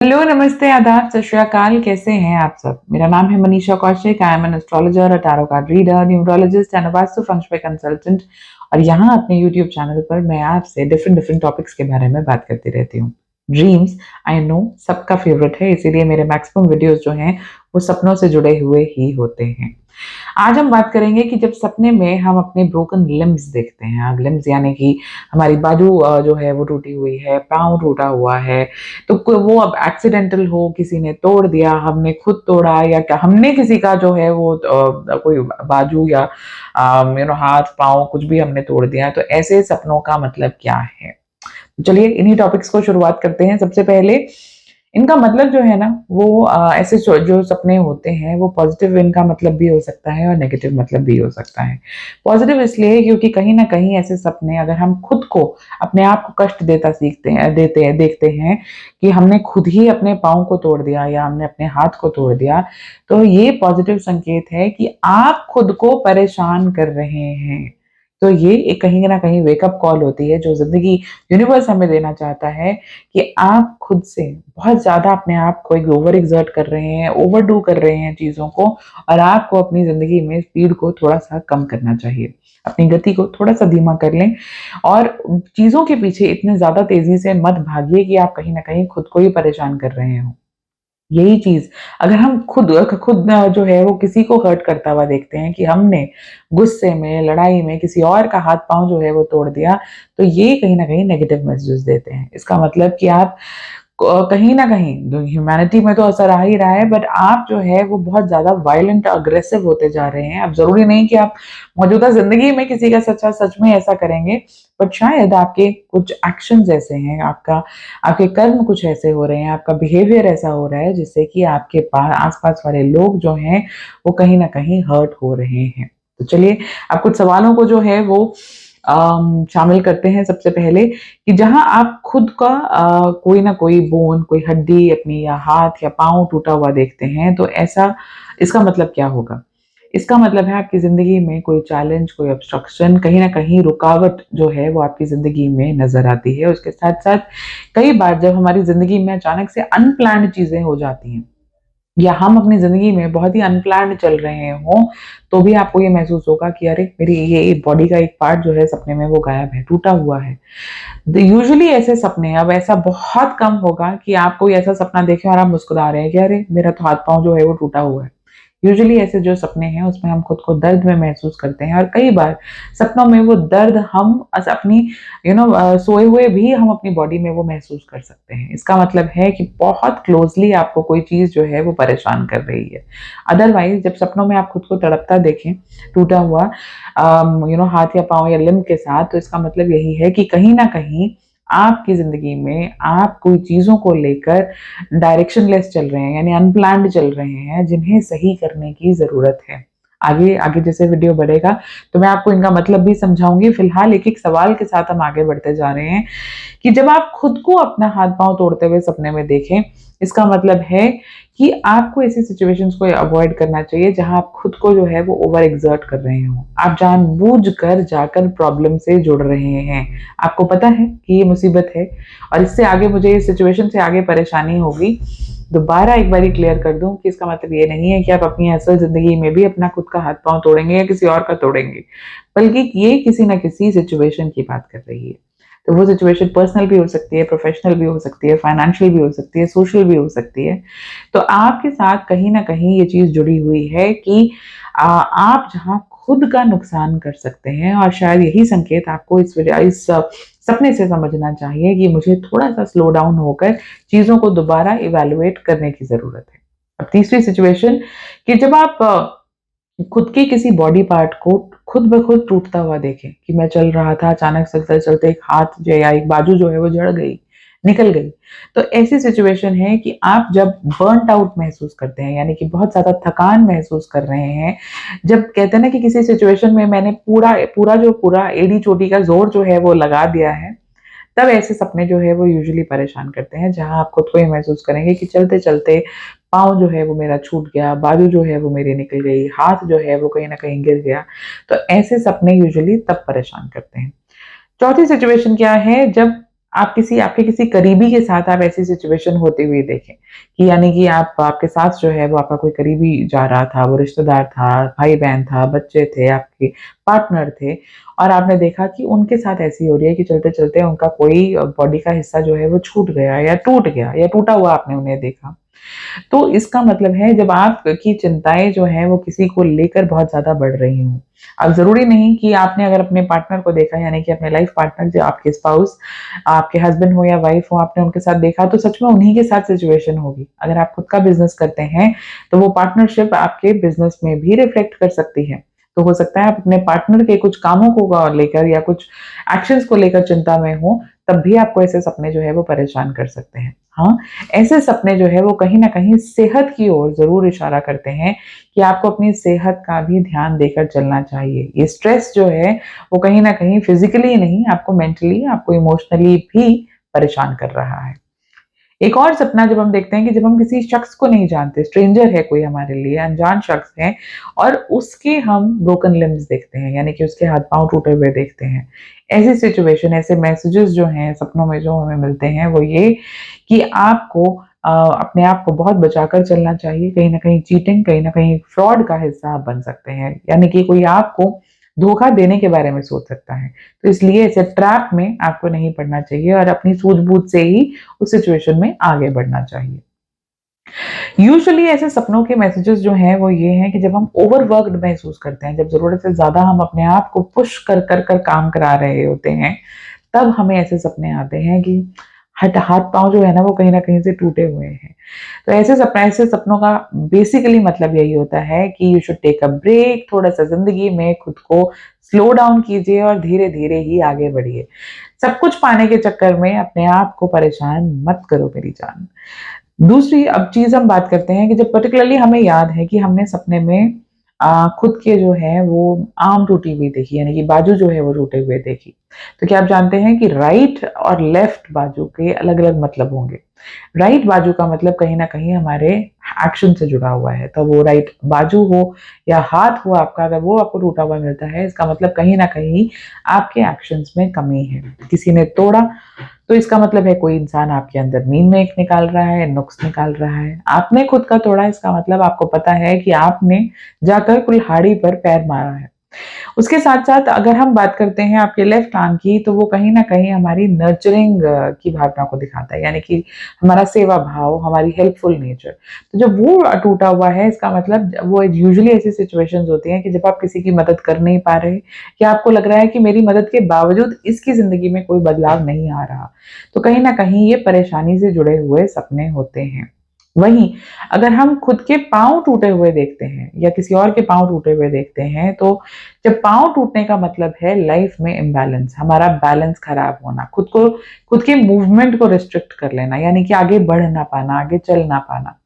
Hello, नमस्ते, आदाब, सत श्री अकाल। कैसे हैं आप सब? मेरा नाम है Manisha Kaushik. I am an astrologer, a tarot card reader, numerologist and a vastu फंक्श कंसल्टेंट। और यहाँ अपने यूट्यूब चैनल पर मैं आपसे डिफरेंट डिफरेंट टॉपिक्स के बारे में बात करती रहती हूँ। ड्रीम्स, आई नो, सबका फेवरेट है, इसीलिए मेरे मैक्सिमम वीडियोस जो हैं वो सपनों से जुड़े हुए ही होते हैं। आज हम बात करेंगे कि जब सपने में हम अपने ब्रोकन लिम्स देखते हैं। अब लिम्स यानी कि हमारी बाजू जो है वो टूटी हुई है, पाँव टूटा हुआ है, तो वो अब एक्सीडेंटल हो, किसी ने तोड़ दिया, हमने खुद तोड़ा, या क्या हमने किसी का जो है वो कोई बाजू या हाथ पाँव कुछ भी हमने तोड़ दिया, तो ऐसे सपनों का मतलब क्या है? चलिए इन्हीं टॉपिक्स को शुरुआत करते हैं। सबसे पहले इनका मतलब जो है ना वो ऐसे जो सपने होते हैं वो पॉजिटिव, इनका मतलब भी हो सकता है और नेगेटिव मतलब भी हो सकता है। पॉजिटिव इसलिए क्योंकि कहीं ना कहीं ऐसे सपने, अगर हम खुद को, अपने आप को कष्ट देता सीखते हैं, देते हैं, देखते हैं कि हमने खुद ही अपने पाँव को तोड़ दिया या हमने अपने हाथ को तोड़ दिया, तो ये पॉजिटिव संकेत है कि आप खुद को परेशान कर रहे हैं। तो ये एक कहीं ना कहीं वेकअप कॉल होती है जो जिंदगी, यूनिवर्स हमें देना चाहता है कि आप खुद से बहुत ज़्यादा अपने आप को एक ओवर एक्सर्ट कर रहे हैं, ओवरडू कर रहे हैं चीज़ों को, और आपको अपनी ज़िंदगी में स्पीड को थोड़ा-सा कम करना चाहिए। अपनी गति को थोड़ा-सा धीमा कर लें और चीज़ों के पीछे इतने ज़्यादा तेज़ी से मत भागिए कि आप कहीं न कहीं खुद को ही परेशान कर रहे हों। यही चीज़ अगर हम खुद जो है वो किसी को हर्ट करता हुआ देखते हैं कि हमने गुस्से में, लड़ाई में किसी और का हाथ-पाँव जो है वो तोड़ दिया, तो ये कहीं न कहीं नेगेटिव मैसेजेस देते हैं। इसका मतलब कि आप कहीं न कहीं ह्यूमैनिटी में तो असर आ ही रहा है, बट आप जो है वो बहुत ज़्यादा वायलेंट, अग्रेसिव होते जा रहे हैं। अब ज़रूरी नहीं कि आप मौजूदा ज़िंदगी में किसी का सच में ऐसा करेंगे, बट शायद आपके कुछ एक्शंस ऐसे हैं, आपके कर्म कुछ ऐसे हो रहे हैं, आपका बिहेवियर ऐसा हो रहा है जिससे कि आपके आस-पास वाले लोग जो हैं वो कहीं न कहीं हर्ट हो रहे हैं। तो चलिए अब कुछ सवालों को जो है वो शामिल करते हैं। सबसे पहले कि जहाँ आप खुद का कोई ना कोई बोन, कोई हड्डी अपनी या हाथ या पाँव टूटा हुआ देखते हैं, तो ऐसा, इसका मतलब क्या होगा? इसका मतलब है आपकी ज़िंदगी में कोई चैलेंज, कोई ऑब्स्ट्रक्शन, कहीं न कहीं रुकावट जो है वो आपकी ज़िंदगी में नज़र आती है। उसके साथ-साथ कई बार जब हमारी ज़िंदगी में अचानक से अनप्लान्ड चीज़ें हो जाती हैं, या हम अपनी ज़िंदगी में बहुत ही अनप्लान्ड चल रहे हों, तो भी आपको ये महसूस होगा कि अरे! मेरी ये बॉडी का एक पार्ट जो है सपने में वो गायब है, टूटा हुआ है। यूजुअली ऐसे सपने, अब ऐसा बहुत कम होगा कि आप कोई ऐसा सपना देखें और आप मुस्कुरा रहे हैं कि अरे! मेरा तो हाथ-पाँव जो है वो टूटा हुआ है। यूजुअली ऐसे जो सपने हैं उसमें हम खुद को दर्द में महसूस करते हैं, और कई बार सपनों में वो दर्द हम अपनी सोए हुए भी हम अपनी बॉडी में वो महसूस कर सकते हैं। इसका मतलब है कि बहुत क्लोज़ली आपको कोई चीज़ जो है वो परेशान कर रही है। अदरवाइज़ जब सपनों में आप खुद को तड़पता देखें, टूटा हुआ हाथ या पाँव या लिम्ब के साथ, तो इसका मतलब यही है कि कहीं न कहीं आपकी ज़िंदगी में आप कोई चीज़ों को लेकर डायरेक्शनलेस चल रहे हैं, यानी अनप्लान्ड चल रहे हैं, जिन्हें सही करने की ज़रूरत है। आगे आगे जैसे वीडियो बढ़ेगा, तो मैं आपको इनका मतलब भी समझाऊँगी। फिलहाल एक-एक सवाल के साथ हम आगे बढ़ते जा रहे हैं कि जब आप खुद को अपना हाथ-पाँव तोड़ते हुए सपने में देखें, इसका मतलब है कि आपको ऐसी सिचुएशंस को अवॉइड करना चाहिए जहाँ आप खुद को जो है वो ओवर एक्सर्ट कर रहे हों। आप जानबूझकर जाकर प्रॉब्लम से जुड़ रहे हैं। आपको पता है कि ये मुसीबत है और इससे आगे मुझे इस सिचुएशन से आगे परेशानी होगी। दोबारा एक बारी क्लियर कर दूँ कि इसका मतलब ये नहीं है कि आप अपनी असल ज़िंदगी में भी अपना खुद का हाथ-पाँव तोड़ेंगे या किसी और का तोड़ेंगे, बल्कि ये किसी न किसी सिचुएशन की बात कर रही है। तो वो सिचुएशन पर्सनल भी हो सकती है, प्रोफ़ेशनल भी हो सकती है, फ़ाइनेंशियल भी हो सकती है, सोशल भी हो सकती है। तो आपके साथ कहीं न कहीं ये चीज़ जुड़ी हुई है कि आप जहाँ खुद का नुकसान कर सकते हैं, और शायद यही संकेत आपको इस सपने से समझना चाहिए कि मुझे थोड़ा-सा स्लो डाउन होकर चीज़ों को दोबारा इवैल्यूएट करने की ज़रूरत है। अब तीसरी सिचुएशन कि जब आप खुद के किसी बॉडी पार्ट को खुद ब खुद टूटता हुआ देखें, कि मैं चल रहा था, अचानक से चलते-चलते एक हाथ जो या एक बाजू जो है वो जड़ गई, निकल गई। तो ऐसी सिचुएशन है कि आप जब बर्न्ट आउट महसूस करते हैं, यानी कि बहुत ज़्यादा थकान महसूस कर रहे हैं, जब कहते हैं ना कि किसी सिचुएशन में मैंने पूरा एड़ी-चोटी का ज़ोर जो है वो लगा दिया है, तब ऐसे सपने जो है वो यूजुअली परेशान करते हैं, जहाँ आप खुद को ये महसूस करेंगे कि चलते-चलते पाँव जो है वो मेरा छूट गया, बाजू जो है वो मेरी निकल गई, हाथ जो है वो कहीं न कहीं गिर गया। तो ऐसे सपने यूजुअली तब परेशान करते हैं। चौथी सिचुएशन क्या है, जब आपके किसी करीबी के साथ आप ऐसी सिचुएशन होते हुए देखें कि यानी कि आप आपके साथ जो है वो आपका कोई करीबी जा रहा था, वो रिश्तेदार था, भाई-बहन था, बच्चे थे, आपके पार्टनर थे और आपने देखा कि उनके साथ ऐसी हो रही है कि चलते-चलते उनका कोई बॉडी का हिस्सा जो है वो छूट गया या टूट गया या टूटा हुआ आपने उन्हें देखा। तो इसका मतलब है जब आपकी चिंताएँ जो हैं वो किसी को लेकर बहुत ज़्यादा बढ़ रही हों। अब ज़रूरी नहीं कि आपने अगर अपने पार्टनर को देखा यानी कि अपने लाइफ़ पार्टनर जो आपके स्पाउस, आपके हस्बैंड हो या वाइफ़ हो, आपने उनके साथ देखा तो सच में उन्हीं के साथ सिचुएशन होगी। अगर आप खुद का बिज़नेस करते हैं, तो वो पार्टनरशिप आपके बिज़नेस में भी रिफ्लेक्ट कर सकती है। तो हो सकता है आप अपने पार्टनर के कुछ कामों को लेकर या कुछ एक्शंस को लेकर चिंता में हो, तब भी आपको ऐसे सपने जो है वो परेशान कर सकते हैं। हाँ, ऐसे सपने जो है वो कहीं न कहीं सेहत की ओर ज़रूर इशारा करते हैं कि आपको अपनी सेहत का भी ध्यान देकर चलना चाहिए। ये स्ट्रेस जो है वो कहीं न कहीं फिज़िकली नहीं आपको मेंटली, आपको इमोशनली भी परेशान कर रहा है। एक और सपना जब हम देखते हैं कि जब हम किसी शख्स को नहीं जानते, स्ट्रेंजर है कोई हमारे लिए, अनजान शख्स है और उसके हम ब्रोकन लिम्ब्स देखते हैं, यानी कि उसके हाथ-पाँव टूटे हुए देखते हैं। ऐसी सिचुएशन, ऐसे मैसेजेस जो हैं सपनों में जो हमें मिलते हैं, वो ये कि आपको अपने आप को बहुत बचाकर चलना चाहिए। कहीं न कहीं चीटिंग, कहीं न कहीं फ्रॉड का हिस्सा आप बन सकते हैं। यानी कि कोई आपको धोखा देने के बारे में सोच सकता है। तो इसलिए ऐसे ट्रैप में आपको नहीं पड़ना चाहिए और अपनी सूझबूझ से ही उस सिचुएशन में आगे बढ़ना चाहिए। यूजुअली ऐसे सपनों के मैसेजेस जो हैं वो ये हैं कि जब हम ओवरवर्क्ड महसूस करते हैं, जब ज़रूरत से ज़्यादा हम अपने आप को पुश कर काम करा रहे होते हैं, तब हमें ऐसे सपने आते हैं कि हट हाथ-पाँव जो है ना वो कहीं न कहीं से टूटे हुए हैं। तो ऐसे सपनों का बेसिकली मतलब यही होता है कि you should take a break, थोड़ा-सा ज़िंदगी में खुद को स्लो डाउन कीजिए और धीरे-धीरे ही आगे बढ़िए। सब कुछ पाने के चक्कर में अपने आप को परेशान मत करो मेरी जान। दूसरी अब चीज़ हम बात करते हैं कि जब पर्टिकुलरली हमें याद है कि हमने सपने में खुद के जो है वो आर्म टूटी हुई देखी, यानी कि बाजू जो है वो टूटे हुए देखी। तो क्या आप जानते हैं कि राइट और लेफ्ट बाजू के अलग-अलग मतलब होंगे। राइट बाजू का मतलब कहीं न कहीं हमारे एक्शन से जुड़ा हुआ है, तो वो राइट बाजू हो या हाथ हो आपका, अगर वो आपको टूटा हुआ मिलता है, इसका मतलब कहीं न कहीं आपके एक्शंस में कमी है। किसी ने तोड़ा तो इसका मतलब है कोई इंसान आपके अंदर मीन में एक निकाल रहा है, नुक्स निकाल रहा है। आपने खुद का तोड़ा, इसका मतलब आपको पता है कि आपने जाकर कुल्हाड़ी पर पैर मारा है। उसके साथ-साथ अगर हम बात करते हैं आपके लेफ्ट आर्म की, तो वो कहीं न कहीं हमारी नर्चरिंग की भावना को दिखाता है, यानी कि हमारा सेवा भाव, हमारी हेल्पफुल नेचर। तो जब वो टूटा हुआ है, इसका मतलब वो यूजुअली ऐसी सिचुएशंस होती हैं कि जब आप किसी की मदद कर नहीं पा रहे या आपको लग रहा है कि मेरी मदद के बावजूद इसकी ज़िंदगी में कोई बदलाव नहीं आ रहा, तो कहीं न कहीं ये परेशानी से जुड़े हुए सपने होते हैं। वहीं अगर हम खुद के पाँव टूटे हुए देखते हैं या किसी और के पाँव टूटे हुए देखते हैं, तो जब पाँव टूटने का मतलब है लाइफ में इम्बैलेंस, हमारा बैलेंस खराब होना, खुद के मूवमेंट को रिस्ट्रिक्ट कर लेना, यानी कि आगे बढ़ ना पाना, आगे चल ना पाना।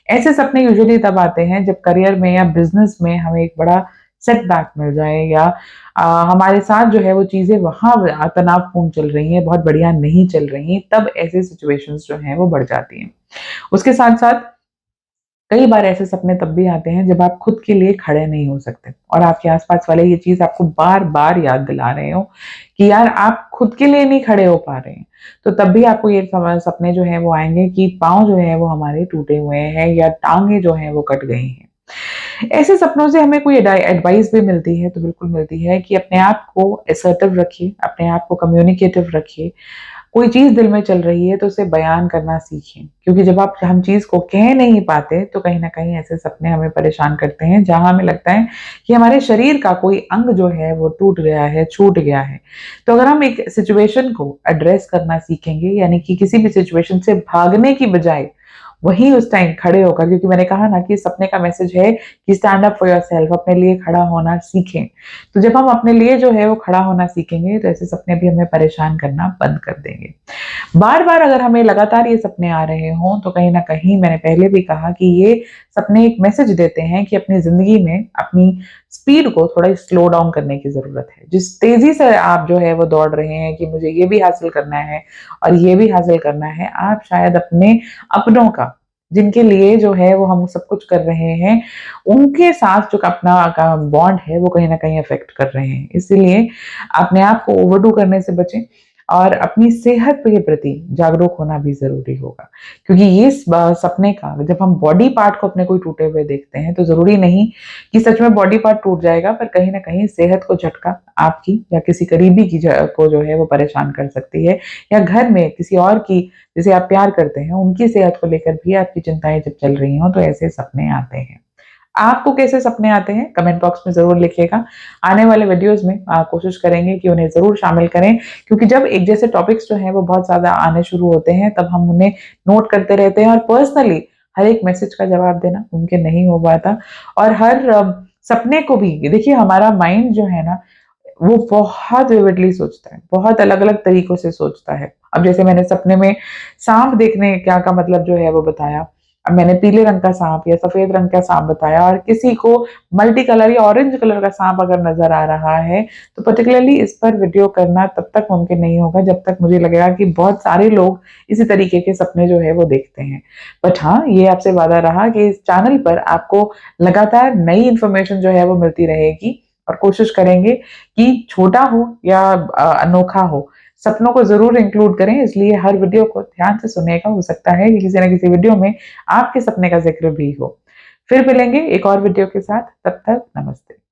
ऐसे सपने यूजुअली तब आते हैं जब करियर में या बिज़नेस में हमें एक बड़ा सेटबैक मिल जाए या हमारे साथ जो है वो चीज़ें वहाँ तनावपूर्ण चल रही हैं, बहुत बढ़िया नहीं चल रही, तब ऐसे सिचुएशंस जो हैं वो बढ़ जाती हैं। उसके साथ-साथ कई बार ऐसे सपने तब भी आते हैं जब आप खुद के लिए खड़े नहीं हो सकते और आपके आस-पास वाले ये चीज़ आपको बार-बार याद दिला रहे हों कि यार आप खुद के लिए नहीं खड़े हो पा रहे हैं। तो तब भी आपको ये सपने जो हैं वो आएँगे कि पाँव जो हैं वो हमारे टूटे हुए हैं या टाँगें जो हैं वो कट गई हैं। ऐसे सपनों से हमें कोई एडवाइस भी मिलती है, तो बिल्कुल मिलती है कि अपने आप को असर्टिव रखिए, अपने आप को कम्युनिकेटिव रखिए। कोई चीज़ दिल में चल रही है तो उसे बयान करना सीखें, क्योंकि जब आप हम चीज़ को कह नहीं पाते तो कहीं न कहीं ऐसे सपने हमें परेशान करते हैं, जहाँ हमें लगता है कि हमारे शरीर का कोई अंग जो है वो टूट गया है, छूट गया है। तो अगर हम एक सिचुएशन को एड्रेस करना सीखेंगे, यानी कि किसी भी सिचुएशन से भागने की बजाय वहीं उस टाइम खड़े होकर, क्योंकि मैंने कहा ना कि सपने का मैसेज है कि स्टैंड अप फॉर योरसेल्फ, अपने लिए खड़ा होना सीखें। तो जब हम अपने लिए जो है वो खड़ा होना सीखेंगे, तो ऐसे सपने भी हमें परेशान करना बंद कर देंगे। बार-बार अगर हमें लगातार ये सपने आ रहे हों, तो कहीं न कहीं मैंने पहले भी कहा कि ये सपने एक मैसेज देते हैं कि अपनी ज़िंदगी में अपनी स्पीड को थोड़ा स्लो डाउन करने की ज़रूरत है। जिस तेज़ी से आप जो है वो दौड़ रहे हैं कि मुझे ये भी हासिल करना है और ये भी हासिल करना है, आप शायद अपने अपनों का, जिनके लिए जो है वो हम सब कुछ कर रहे हैं, उनके साथ जो अपना का बॉन्ड है वो कहीं न कहीं अफ़ेक्ट कर रहे हैं। इसीलिए अपने आप को ओवरडू करने से बचें। और अपनी सेहत के प्रति जागरूक होना भी ज़रूरी होगा। क्योंकि ये सपने का जब हम बॉडी पार्ट को अपने कोई टूटे हुए देखते हैं, तो ज़रूरी नहीं कि सच में बॉडी पार्ट टूट जाएगा, पर कहीं न कहीं सेहत को झटका आपकी या किसी करीबी की को जो है वो परेशान कर सकती है, या घर में किसी और की जिसे आप प्यार करते हैं, उनकी सेहत को लेकर भी आपकी चिंताएँ जब चल रही हों, तो ऐसे सपने आते हैं। आपको कैसे सपने आते हैं? कमेंट बॉक्स में ज़रूर लिखिएगा। आने वाले वीडियोज़ में कोशिश करेंगे कि उन्हें ज़रूर शामिल करें, क्योंकि जब एक जैसे टॉपिक्स जो हैं वो बहुत ज़्यादा आने शुरू होते हैं, तब हम उन्हें नोट करते रहते हैं और पर्सनली हर एक मैसेज का जवाब देना मुमकिन नहीं हो पाता। और हर सपने को भी देखिए, हमारा माइंड जो है ना, वो बहुत विविडली सोचता है, बहुत अलग-अलग तरीकों से सोचता है। अब जैसे मैंने सपने में साँप देखने क्या का मतलब जो है वो बताया। अब मैंने पीले रंग का साँप या सफ़ेद रंग का साँप बताया, और किसी को मल्टी कलर या ऑरेंज कलर का साँप अगर नज़र आ रहा है, तो पर्टिकुलरली इस पर वीडियो करना तब तक मुमकिन नहीं होगा जब तक मुझे लगेगा कि बहुत सारे लोग इसी तरीके के सपने जो है वो देखते हैं। बट हाँ, ये आपसे वादा रहा कि इस चैनल पर आपको लगातार नई इन्फॉर्मेशन जो है वो मिलती रहेगी, और कोशिश करेंगे कि छोटा हो या अनोखा हो, सपनों को ज़रूर इंक्लूड करें, इसलिए हर वीडियो को ध्यान से सुनिएगा। हो सकता है कि किसी न किसी वीडियो में आपके सपने का ज़िक्र भी हो। फिर मिलेंगे एक और वीडियो के साथ, तब तक नमस्ते।